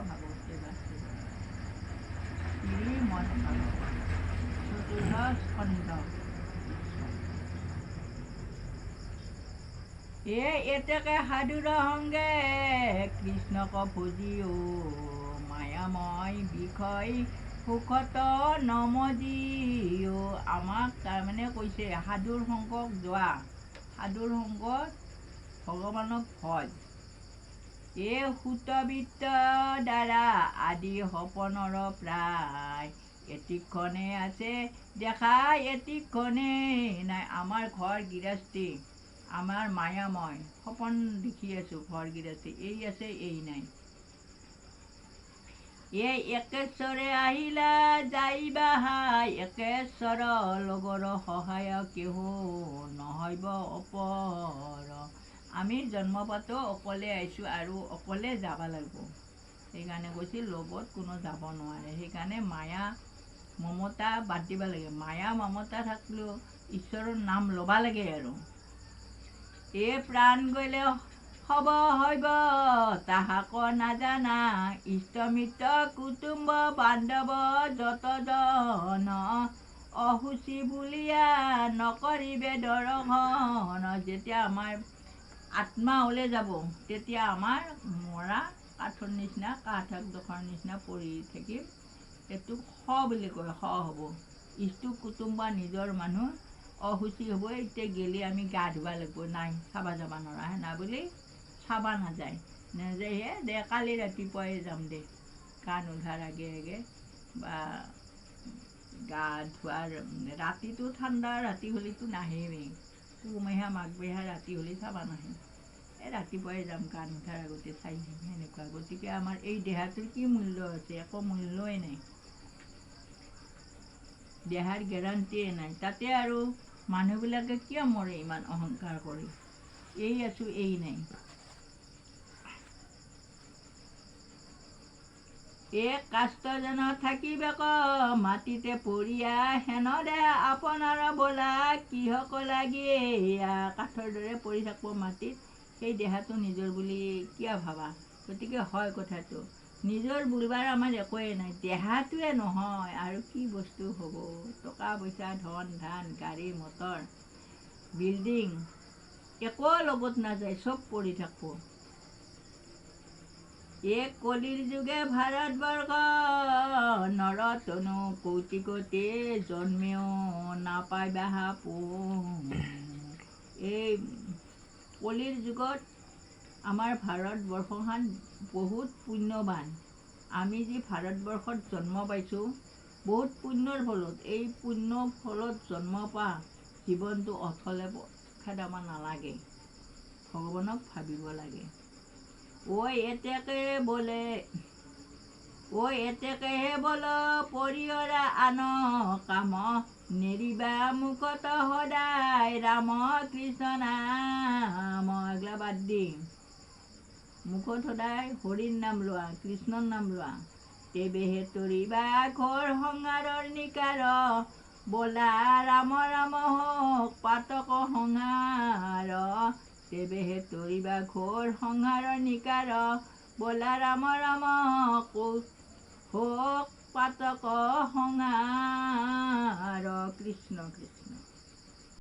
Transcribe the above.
ভাগৱতে বাসুদেৱ শ্ৰীমদ ভাগৱত চতুৰ্থ স্কন্ধ। এতেকে সাধুৰ সংগে কৃষ্ণক ভজিও মায়াময় বিষয় সুখত নমজিও। আমাক তাৰমানে কৈছে সাধুৰ সংগত যোৱা, সাধুৰ সংগত ভগৱানক ভজ। সুতবিত্ত দ্বাৰা আদি সপনৰ প্ৰায় এটিক্ষণে আছে দেখা এটিক্ষণে নাই। আমাৰ ঘৰ গৃহস্থী, আমাৰ মায়াময় সপন দেখি আছোঁ, ঘৰ গৃহস্থী এই আছে এই নাই। একেশ্বৰে আহিলা যাইবা হাই, একেশ্বৰ লগৰ সহায় কেহ নহব অপৰ। আমি জন্ম পাতো অকলে আহিছোঁ আৰু অকলে যাব লাগিব। সেইকাৰণে কৈছিল লগত কোনো যাব নোৱাৰে। সেইকাৰণে মায়া মমতা বাদ দিব লাগে। মায়া মমতা থাকিলেও ঈশ্বৰৰ নাম ল'বা লাগে আৰু। প্ৰাণ গ'লে হব হব তাহাক নাজানা, ইষ্ট মিত্ৰ কুটুম্ব বান্ধৱ যতজন, অসুচি বুলিয়া নকৰিবে দৰ্শন। যেতিয়া আমাৰ আত্মা ওলাই যাব তেতিয়া আমাৰ মৰা কাঠৰ নিচিনা, কাঠ একডোখৰ নিচিনা পৰি থাকিম। এইটোক বুলি কয়, হ'ব। ইষ্টু কুটুম্বা নিজৰ মানুহ অসুচি হ'ব, এতিয়া গেলি আমি গা ধুব লাগিব, নাই চাব যাব নোৱাৰা সেনা বুলি চাব নাযায়। নেযায়হে দে কালি ৰাতিপুৱাই যাম দে, গা নুধাৰ আগে আগে বা গা ধোৱাৰ ৰাতিটো ঠাণ্ডা ৰাতি হ'লেতো নাহেই। পুহমহীয়া মাঘমহীয়া ৰাতি হ'লে চাব নাহে। ৰাতিপুৱাই যাম, গা নুঠাৰ আগতে চাই আহিম সেনেকুৱা। গতিকে আমাৰ এই দেহাটোৰ কি মূল্য আছে? একো মূল্যই নাই, দেহাৰ গেৰাণ্টিয়ে নাই। তাতে আৰু মানুহবিলাকে কিয় মৰে ইমান অহংকাৰ কৰি? এই আছোঁ এই নাই। কাষ্টজন থাকিবেক মাটিতে পৰিয়া, হেন দেহ আপোনাৰ বোলা কিহক লাগি এয়া। কাঠৰ দৰে পৰি থাকিব মাটিত, সেই দেহাটো নিজৰ বুলি কিয় ভাবা? গতিকে হয় কথাটো, নিজৰ বুলিবাৰ আমাৰ একোৱেই নাই। দেহাটোৱে নহয় আৰু কি বস্তু হ'ব? টকা পইচা ধন ধান গাড়ী মটৰ বিল্ডিং একো লগত নাযায়, চব পৰি থাকিব। কলিৰ যুগে ভাৰতবৰ্ষ নৰতনু কোটি কোটি জন্মেও নাপায় বাহা এই কলিৰ যুগত আমাৰ ভাৰতবৰ্ষখন বহুত পুণ্যৱান। আমি যি ভাৰতবৰ্ষত জন্ম পাইছোঁ বহুত পুণ্যৰ ফলত। এই পুণ্যৰ ফলত জন্ম পোৱা জীৱনটো অথলে খেদাব নালাগে, ভগৱানক ভাবিব লাগে। এতেকেহে বল পৰিয়ৰা আন কাম, নেৰিবা মুখত সদায় ৰাম কৃষ্ণ নাম। এগলা বাদ দি মুখত সদায় হৰিৰ নাম লোৱা, কৃষ্ণৰ নাম লোৱা। তেৱেহে তৰিবা ঘোৰ সংসাৰৰ নিকাৰ, বোলা ৰাম ৰাম হওক পাতক সংসাৰ। তেৱেহে তৰিবা ঘোৰ সংসাৰৰ নিকাৰ, বোলা ৰাম ৰাম হওক পাতক সংসাৰ। কৃষ্ণ কৃষ্ণ।